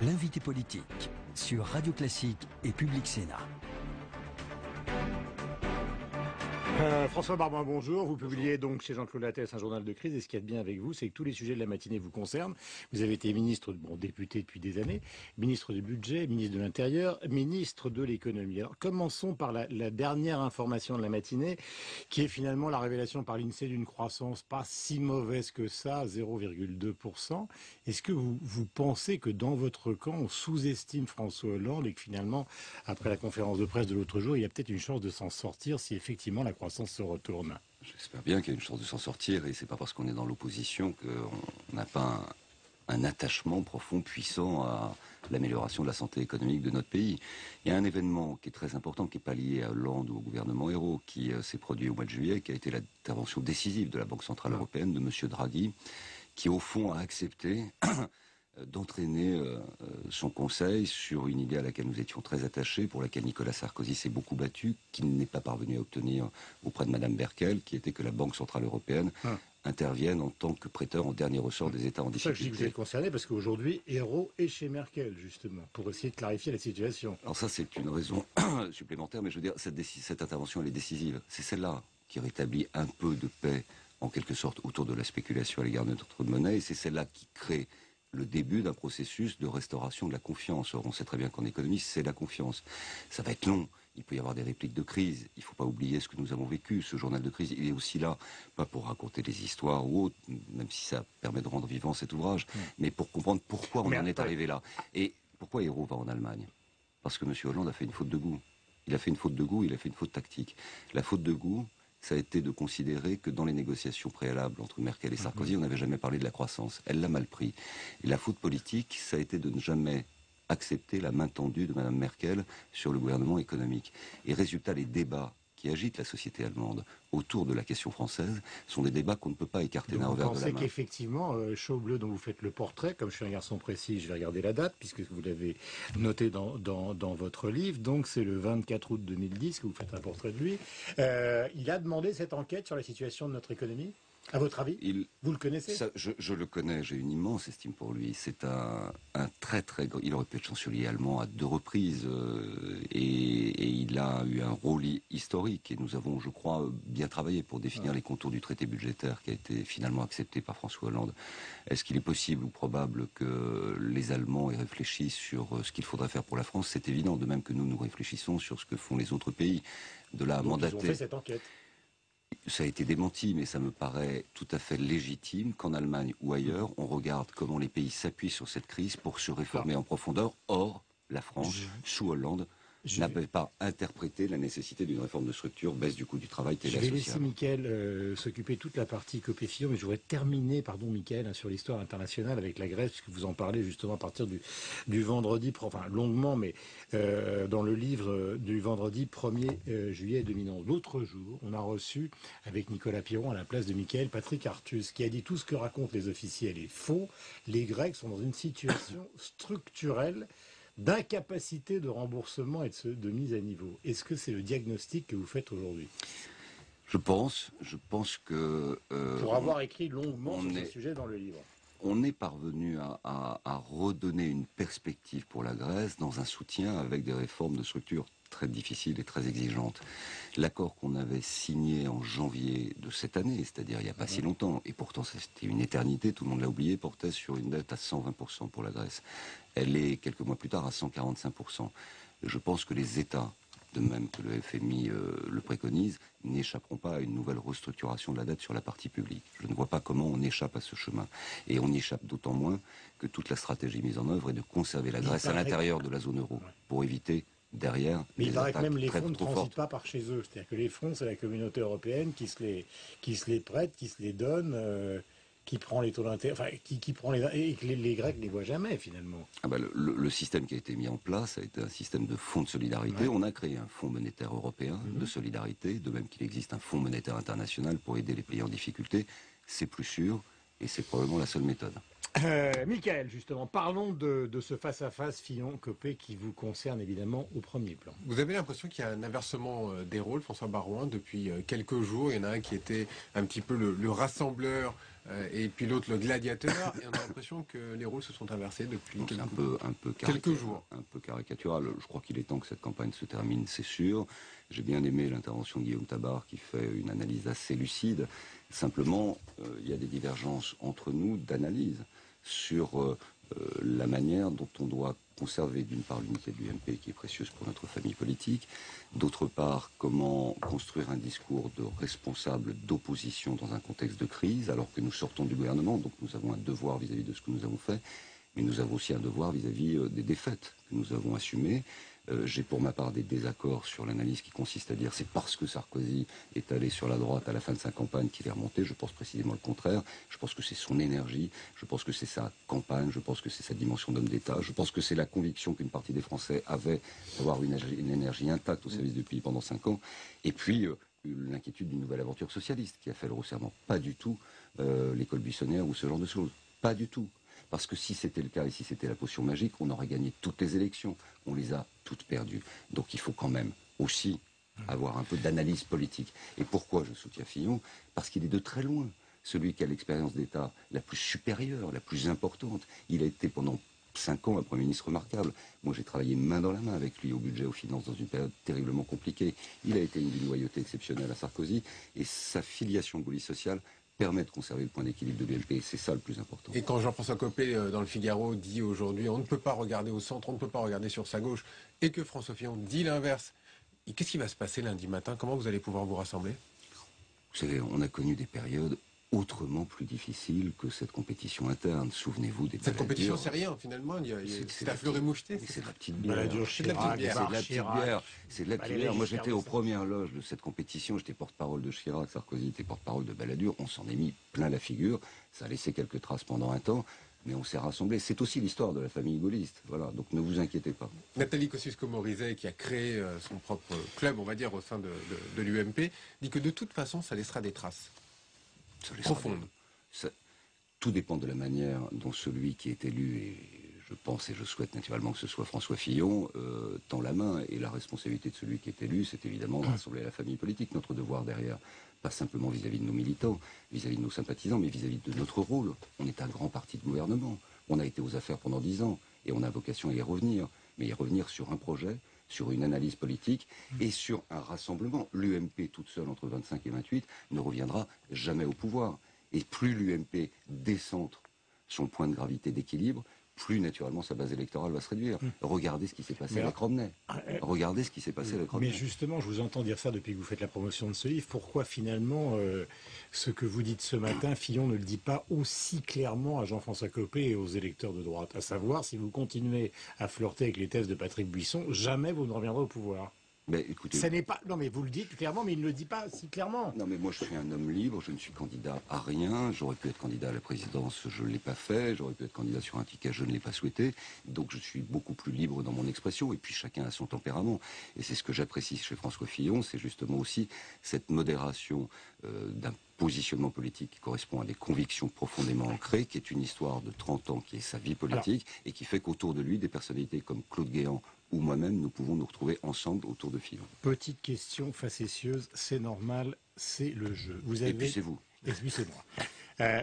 L'invité politique sur Radio Classique et Public Sénat. François Baroin, bonjour. Vous publiez donc chez Jean-Claude Lattès un journal de crise, et ce qu'il y a de bien avec vous, c'est que tous les sujets de la matinée vous concernent. Vous avez été ministre, député depuis des années, ministre du budget, ministre de l'Intérieur, ministre de l'économie. Alors commençons par la dernière information de la matinée, qui est finalement la révélation par l'INSEE d'une croissance pas si mauvaise que ça, 0,2%. Est-ce que vous pensez que dans votre camp, on sous-estime François Hollande et que finalement, après la conférence de presse de l'autre jour, il y a peut-être une chance de s'en sortir si effectivement la croissance se retourne? J'espère bien qu'il y a une chance de s'en sortir, et c'est pas parce qu'on est dans l'opposition qu'on n'a pas un attachement profond, puissant à l'amélioration de la santé économique de notre pays. Il y a un événement qui est très important, qui n'est pas lié à Hollande ou au gouvernement Ayrault, qui s'est produit au mois de juillet, qui a été l'intervention décisive de la Banque Centrale Européenne, de M. Draghi, qui au fond a accepté d'entraîner son conseil sur une idée à laquelle nous étions très attachés, pour laquelle Nicolas Sarkozy s'est beaucoup battu, qu'il n'est pas parvenu à obtenir auprès de Mme Merkel, qui était que la Banque Centrale Européenne intervienne en tant que prêteur en dernier ressort des États en difficulté. C'est ça que je dis que vous êtes concerné, parce qu'aujourd'hui, Ayrault est chez Merkel, justement, pour essayer de clarifier la situation. Alors ça, c'est une raison supplémentaire, mais je veux dire, cette intervention, elle est décisive. C'est celle-là qui rétablit un peu de paix, en quelque sorte, autour de la spéculation à l'égard de notre monnaie, et c'est celle-là qui crée le début d'un processus de restauration de la confiance. Or, on sait très bien qu'en économie, c'est la confiance. Ça va être long. Il peut y avoir des répliques de crise. Il ne faut pas oublier ce que nous avons vécu. Ce journal de crise, il est aussi là, pas pour raconter des histoires ou autres, même si ça permet de rendre vivant cet ouvrage, mais pour comprendre pourquoi on en est arrivé là. Et pourquoi Ayrault va en Allemagne? Parce que M. Hollande a fait une faute de goût. Il a fait une faute de goût, il a fait une faute tactique. La faute de goût, ça a été de considérer que dans les négociations préalables entre Merkel et Sarkozy, on n'avait jamais parlé de la croissance. Elle l'a mal pris. Et la faute politique, ça a été de ne jamais accepter la main tendue de Mme Merkel sur le gouvernement économique. Et résultat, les débats qui agitent la société allemande autour de la question française sont des débats qu'on ne peut pas écarter d'un revers de la main. Vous pensez qu'effectivement, Schauble, dont vous faites le portrait, comme je suis un garçon précis, je vais regarder la date, puisque vous l'avez noté dans votre livre, donc c'est le 24 août 2010 que vous faites un portrait de lui, il a demandé cette enquête sur la situation de notre économie? À votre avis, vous le connaissez? Je le connais, j'ai une immense estime pour lui. C'est un très très grand... Il aurait pu être chancelier allemand à 2 reprises, et il a eu un rôle historique. Et nous avons, je crois, bien travaillé pour définir les contours du traité budgétaire qui a été finalement accepté par François Hollande. Est-ce qu'il est possible ou probable que les Allemands aient réfléchi sur ce qu'il faudrait faire pour la France? C'est évident, de même que nous réfléchissons sur ce que font les autres pays. De là à mandater... Ils ont fait cette enquête. Ça a été démenti, mais ça me paraît tout à fait légitime qu'en Allemagne ou ailleurs, on regarde comment les pays s'appuient sur cette crise pour se réformer en profondeur. Or, la France, sous Hollande, n'avait pas interprété la nécessité d'une réforme de structure, baisse du coût du travail, Je vais laisser Mickaël s'occuper toute la partie Copé-Fillon, mais je voudrais terminer, Mickaël, sur l'histoire internationale avec la Grèce, puisque vous en parlez justement à partir du vendredi, enfin longuement, mais dans le livre du vendredi 1er juillet 2011. L'autre jour, on a reçu, avec Nicolas Piron, à la place de Mickaël, Patrick Artus, qui a dit tout ce que racontent les officiels est faux. Les Grecs sont dans une situation structurelle d'incapacité de remboursement et de mise à niveau. Est-ce que c'est le diagnostic que vous faites aujourd'hui? Je pense que... pour avoir écrit longuement sur ce sujet dans le livre. On est parvenu à redonner une perspective pour la Grèce dans un soutien avec des réformes de structure très difficiles et très exigeantes. L'accord qu'on avait signé en janvier de cette année, c'est-à-dire il n'y a pas si longtemps, et pourtant c'était une éternité, tout le monde l'a oublié, portait sur une dette à 120% pour la Grèce. Elle est quelques mois plus tard à 145%. Je pense que les États, de même que le FMI le préconise, n'échapperont pas à une nouvelle restructuration de la dette sur la partie publique. Je ne vois pas comment on échappe à ce chemin. Et on y échappe d'autant moins que toute la stratégie mise en œuvre est de conserver la Grèce à l'intérieur de la zone euro, pour éviter derrière... Mais il paraît que même les fonds ne transitent pas par chez eux. C'est-à-dire que les fonds, c'est la communauté européenne qui se les prête, qui se les donne... qui prend les taux d'intérêt, enfin, qui prend et que les Grecs ne les voient jamais, finalement. Le système qui a été mis en place a été un système de fonds de solidarité. On a créé un fonds monétaire européen de solidarité, de même qu'il existe un fonds monétaire international pour aider les pays en difficulté. C'est plus sûr, et c'est probablement la seule méthode. Mickaël, justement, parlons de ce face-à-face Fillon-Copé qui vous concerne évidemment au premier plan. Vous avez l'impression qu'il y a un inversement des rôles, François Baroin, depuis quelques jours. Il y en a un qui était un petit peu le rassembleur et puis l'autre le gladiateur, et on a l'impression que les rôles se sont inversés depuis C'est quelques jours. un peu caricatural. Je crois qu'il est temps que cette campagne se termine, c'est sûr. J'ai bien aimé l'intervention de Guillaume Tabar qui fait une analyse assez lucide. Simplement, il y a des divergences entre nous d'analyse sur la manière dont on doit conserver d'une part l'unité de l'UMP qui est précieuse pour notre famille politique, d'autre part comment construire un discours de responsable d'opposition dans un contexte de crise alors que nous sortons du gouvernement, donc nous avons un devoir vis-à-vis de ce que nous avons fait, mais nous avons aussi un devoir vis-à-vis des défaites que nous avons assumées. J'ai pour ma part des désaccords sur l'analyse qui consiste à dire c'est parce que Sarkozy est allé sur la droite à la fin de sa campagne qu'il est remonté. Je pense précisément le contraire. Je pense que c'est son énergie, je pense que c'est sa campagne, je pense que c'est sa dimension d'homme d'État, je pense que c'est la conviction qu'une partie des Français avait d'avoir une énergie intacte au service du pays pendant 5 ans. Et puis l'inquiétude d'une nouvelle aventure socialiste qui a fait le resserrement. Pas du tout l'école buissonnière ou ce genre de choses. Pas du tout. Parce que si c'était le cas et si c'était la potion magique, on aurait gagné toutes les élections. On les a toutes perdues. Donc il faut quand même aussi avoir un peu d'analyse politique. Et pourquoi je soutiens Fillon? Parce qu'il est de très loin celui qui a l'expérience d'État la plus supérieure, la plus importante. Il a été pendant 5 ans un Premier ministre remarquable. Moi j'ai travaillé main dans la main avec lui au budget, aux finances, dans une période terriblement compliquée. Il a été d'une loyauté exceptionnelle à Sarkozy. Et sa filiation gaulliste sociale permet de conserver le point d'équilibre de l'UMP, c'est ça le plus important. Et quand Jean-François Copé, dans le Figaro, dit aujourd'hui on ne peut pas regarder au centre, on ne peut pas regarder sur sa gauche, et que François Fillon dit l'inverse, qu'est-ce qui va se passer lundi matin? Comment vous allez pouvoir vous rassembler? Vous savez, on a connu des périodes autrement plus difficiles que cette compétition interne. Souvenez-vous des Cette compétition, c'est rien, finalement. C'est la fleur et moucheté. C'est de la petite bière. Balladur, C'est de la petite bière. C'est de la petite bière. C'est de la petite bière. Moi, j'étais aux Giscard premières loges de cette compétition. J'étais porte-parole de Chirac. Sarkozy était porte-parole de Balladur. On s'en est mis plein la figure. Ça a laissé quelques traces pendant un temps. Mais on s'est rassemblés. C'est aussi l'histoire de la famille gaulliste. Voilà. Donc ne vous inquiétez pas. Nathalie Kosciusko-Morizet, qui a créé son propre club, on va dire, au sein de l'UMP, dit que de toute façon, ça laissera des traces profondes. Tout dépend de la manière dont celui qui est élu, et je pense et je souhaite naturellement que ce soit François Fillon, tend la main. Et la responsabilité de celui qui est élu, c'est évidemment de rassembler la famille politique. Notre devoir derrière, pas simplement vis-à-vis de nos militants, vis-à-vis de nos sympathisants, mais vis-à-vis de notre rôle. On est un grand parti de gouvernement. On a été aux affaires pendant 10 ans et on a vocation à y revenir. Mais y revenir sur un projet, sur une analyse politique et sur un rassemblement. L'UMP toute seule entre 25 et 28 ne reviendra jamais au pouvoir. Et plus l'UMP décentre son point de gravité d'équilibre, plus naturellement sa base électorale va se réduire. Regardez ce qui s'est passé avec Romney. Regardez ce qui s'est passé avec Romney. Mais justement, je vous entends dire ça depuis que vous faites la promotion de ce livre. Pourquoi finalement, ce que vous dites ce matin, Fillon ne le dit pas aussi clairement à Jean-François Copé et aux électeurs de droite? À savoir, si vous continuez à flirter avec les thèses de Patrick Buisson, jamais vous ne reviendrez au pouvoir. Mais écoutez, Ça n'est pas. Non, mais vous le dites clairement, mais il ne le dit pas si clairement. non, mais moi je suis un homme libre, je ne suis candidat à rien. J'aurais pu être candidat à la présidence, je ne l'ai pas fait. J'aurais pu être candidat sur un ticket, je ne l'ai pas souhaité. Donc je suis beaucoup plus libre dans mon expression. Et puis chacun a son tempérament. Et c'est ce que j'apprécie chez François Fillon, c'est justement aussi cette modération d'un positionnement politique qui correspond à des convictions profondément ancrées, qui est une histoire de 30 ans, qui est sa vie politique, et qui fait qu'autour de lui, des personnalités comme Claude Guéant ou moi-même, nous pouvons nous retrouver ensemble autour de Fillon. Petite question facétieuse, c'est normal, c'est le jeu. Vous avez... Et puis c'est vous. Et puis c'est moi.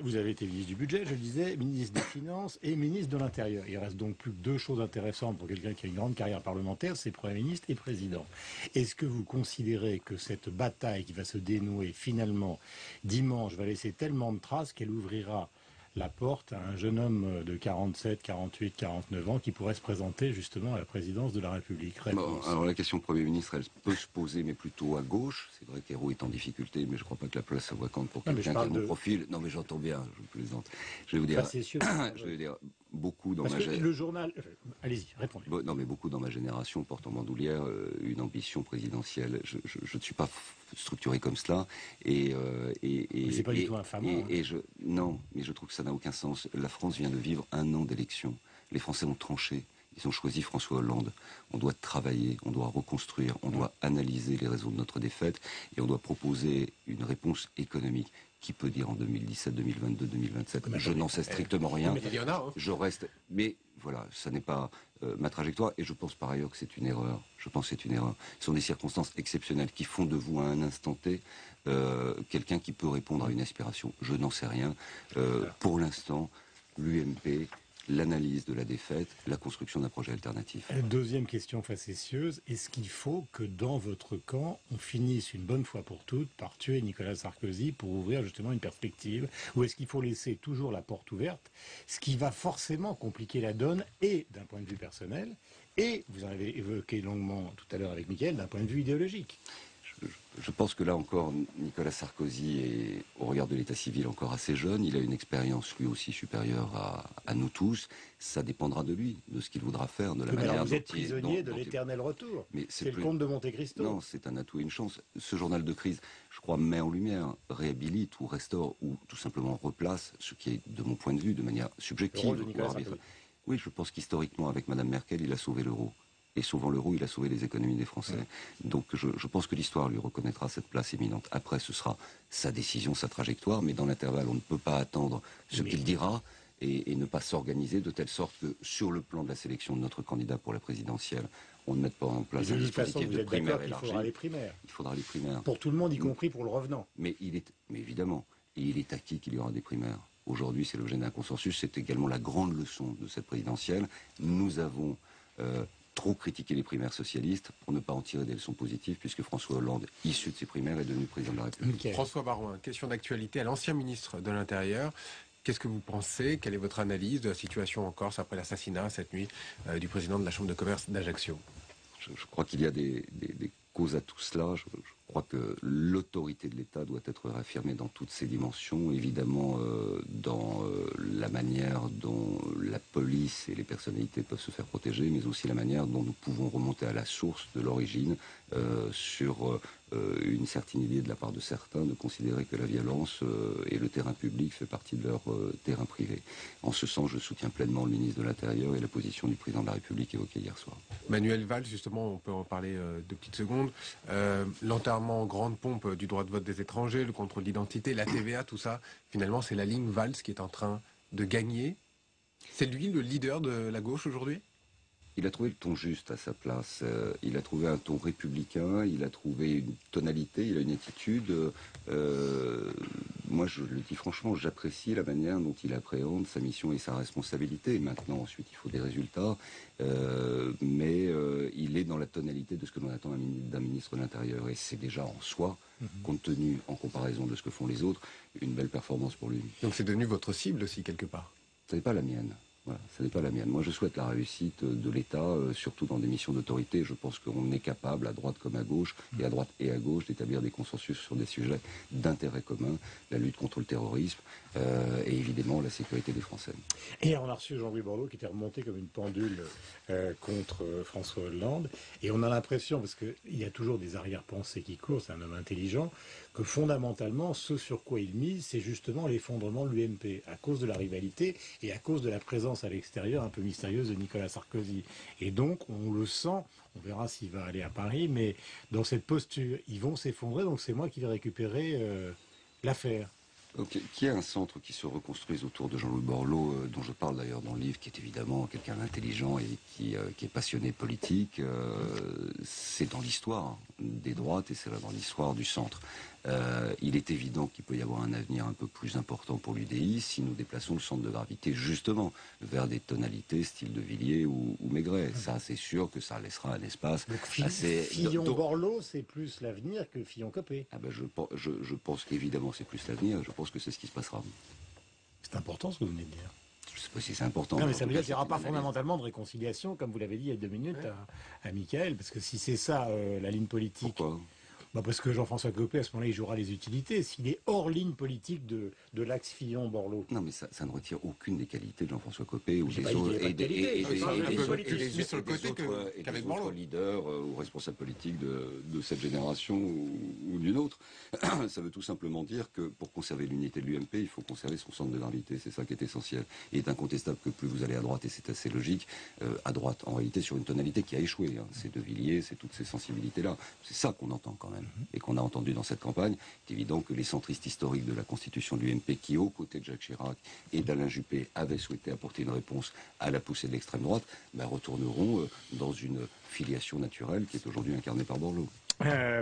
Vous avez été ministre du Budget, je le disais, ministre des Finances et ministre de l'Intérieur. Il reste donc plus que 2 choses intéressantes pour quelqu'un qui a une grande carrière parlementaire, c'est Premier ministre et Président. Est-ce que vous considérez que cette bataille qui va se dénouer finalement dimanche va laisser tellement de traces qu'elle ouvrira la porte à un jeune homme de 47, 48, 49 ans qui pourrait se présenter justement à la présidence de la République? Bon, alors la question Premier ministre, elle peut se poser, mais plutôt à gauche. C'est vrai qu'Hérault est en difficulté, mais je ne crois pas que la place soit vacante pour quelqu'un qui a mon profil. Non, mais j'entends bien, je plaisante. Je vais vous dire, je vais dire beaucoup dans Parce que le journal... Allez-y, répondez. Non, mais beaucoup dans ma génération portent en bandoulière une ambition présidentielle. Je ne suis pas structuré comme cela. Mais c'est pas du tout infamant. Non, mais je trouve que ça n'a aucun sens. La France vient de vivre 1 an d'élection. Les Français ont tranché. Ils ont choisi François Hollande. On doit travailler, on doit reconstruire, on doit analyser les raisons de notre défaite et on doit proposer une réponse économique. qui peut dire en 2017, 2022, 2027 ? Je n'en sais strictement rien. Mais il y en a, hein. Je reste... Mais voilà, ça n'est pas ma trajectoire. Et je pense par ailleurs que c'est une erreur. Je pense que c'est une erreur. Ce sont des circonstances exceptionnelles qui font de vous, à un instant T, quelqu'un qui peut répondre à une aspiration. Je n'en sais rien. Pour l'instant, l'UMP... l'analyse de la défaite, la construction d'un projet alternatif. Deuxième question facétieuse, est-ce qu'il faut que dans votre camp, on finisse une bonne fois pour toutes par tuer Nicolas Sarkozy pour ouvrir justement une perspective, ou est-ce qu'il faut laisser toujours la porte ouverte, ce qui va forcément compliquer la donne, et d'un point de vue personnel, et, vous en avez évoqué longuement tout à l'heure avec Mickaël, d'un point de vue idéologique? Je pense que là encore, Nicolas Sarkozy est, au regard de l'état civil, encore assez jeune. Il a une expérience lui aussi supérieure à nous tous. Ça dépendra de lui, de ce qu'il voudra faire, de la manière Alors vous dont êtes prisonnier de l'éternel retour. Mais c'est le comte de Monte Cristo. Non, c'est un atout et une chance. Ce journal de crise, je crois, met en lumière, réhabilite ou restaure ou tout simplement replace ce qui est, de mon point de vue, de manière subjective. Le rôle de Nicolas Sarkozy. Oui, je pense qu'historiquement, avec Mme Merkel, il a sauvé l'euro. Et souvent l'euro, il a sauvé les économies des Français. Ouais. Donc je pense que l'histoire lui reconnaîtra cette place éminente. Après, ce sera sa décision, sa trajectoire, mais dans l'intervalle, on ne peut pas attendre ce qu'il dira et ne pas s'organiser de telle sorte que, sur le plan de la sélection de notre candidat pour la présidentielle, on ne mette pas en place un dispositif de primaire élargi. Il faudra les primaires. Il faudra les primaires. Pour tout le monde, y compris pour le revenant. Mais évidemment, et il est acquis qu'il y aura des primaires. Aujourd'hui, c'est l'objet d'un consensus. C'est également la grande leçon de cette présidentielle. Nous avons trop critiqué les primaires socialistes pour ne pas en tirer des leçons positives, puisque François Hollande, issu de ces primaires, est devenu président de la République. Okay. François Baroin, question d'actualité à l'ancien ministre de l'Intérieur. Qu'est-ce que vous pensez? Quelle est votre analyse de la situation en Corse après l'assassinat cette nuit du président de la Chambre de commerce d'Ajaccio? Je crois qu'il y a des causes à tout cela. Je crois que l'autorité de l'État doit être réaffirmée dans toutes ses dimensions, évidemment dans la manière dont la police et les personnalités peuvent se faire protéger, mais aussi la manière dont nous pouvons remonter à la source de l'origine sur une certaine idée de la part de certains de considérer que la violence et le terrain public fait partie de leur terrain privé. En ce sens, je soutiens pleinement le ministre de l'Intérieur et la position du président de la République évoquée hier soir. Manuel Valls, justement, on peut en parler 2 petites secondes. L'enterrement en grande pompe du droit de vote des étrangers, le contrôle d'identité, la TVA, tout ça, finalement, c'est la ligne Valls qui est en train de gagner. C'est lui le leader de la gauche aujourd'hui ? Il a trouvé le ton juste à sa place. Il a trouvé un ton républicain, il a trouvé une tonalité, il a une attitude. Moi, je le dis franchement, j'apprécie la manière dont il appréhende sa mission et sa responsabilité. Maintenant, ensuite, il faut des résultats. Mais il est dans la tonalité de ce que l'on attend d'un ministre de l'Intérieur. Et c'est déjà en soi, compte tenu, en comparaison de ce que font les autres, une belle performance pour lui. Donc c'est devenu votre cible aussi, quelque part. Ce n'est pas la mienne. Voilà, ce n'est pas la mienne. Moi, je souhaite la réussite de l'État, surtout dans des missions d'autorité. Je pense qu'on est capable, à droite comme à gauche, et à droite et à gauche, d'établir des consensus sur des sujets d'intérêt commun, la lutte contre le terrorisme et évidemment la sécurité des Français. Et on a reçu Jean-Louis Borloo qui était remonté comme une pendule contre François Hollande. Et on a l'impression, parce qu'il y a toujours des arrière-pensées qui courent, c'est un homme intelligent, que fondamentalement, ce sur quoi il mise, c'est justement l'effondrement de l'UMP, à cause de la rivalité et à cause de la présence à l'extérieur un peu mystérieuse de Nicolas Sarkozy. Et donc, on le sent, on verra s'il va aller à Paris, mais dans cette posture, ils vont s'effondrer, donc c'est moi qui vais récupérer l'affaire. Okay. Qu'il y ait un centre qui se reconstruise autour de Jean-Louis Borloo, dont je parle d'ailleurs dans le livre, qui est évidemment quelqu'un d'intelligent et qui est passionné politique, c'est dans l'histoire des droites et c'est dans l'histoire du centre. Il est évident qu'il peut y avoir un avenir un peu plus important pour l'UDI si nous déplaçons le centre de gravité justement vers des tonalités style de Villiers ou Maigret. Ça, c'est sûr que ça laissera un espace assez... Fillon-Borloo, c'est plus l'avenir que Fillon-Copé. Ah ben je pense qu'évidemment c'est plus l'avenir. Je pense que c'est ce qui se passera. C'est important ce que vous venez de dire. Je ne sais pas si c'est important. Non, mais ça veut dire qu'il n'y aura pas fondamentalement de réconciliation, comme vous l'avez dit il y a 2 minutes à Mickaël, parce que si c'est ça la ligne politique... Pourquoi ? Parce que Jean-François Copé, à ce moment-là, il jouera les utilités. S'il est hors ligne politique de l'axe Fillon-Borloo. Non, mais ça ne retire aucune des qualités de Jean-François Copé ou des autres leaders ou responsables politiques de cette génération ou d'une autre. Ça veut tout simplement dire que pour conserver l'unité de l'UMP, il faut conserver son centre de gravité. C'est ça qui est essentiel. Il est incontestable que plus vous allez à droite, et c'est assez logique, à droite, en réalité, sur une tonalité qui a échoué. C'est De Villiers, c'est toutes ces sensibilités-là. C'est ça qu'on entend quand même. même, et qu'on a entendu dans cette campagne, c'est évident que les centristes historiques de la constitution de l'UMP, qui aux côtés de Jacques Chirac et d'Alain Juppé avaient souhaité apporter une réponse à la poussée de l'extrême droite, retourneront dans une filiation naturelle qui est aujourd'hui incarnée par Borloo.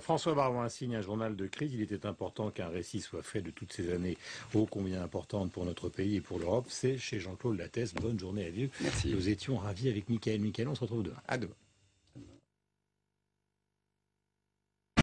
François Baroin signe un journal de crise. Il était important qu'un récit soit fait de toutes ces années ô combien importantes pour notre pays et pour l'Europe. C'est chez Jean-Claude Lattès. Bonne journée à vous. Merci. Nous étions ravis avec Mickaël. Mickaël, on se retrouve demain. À demain.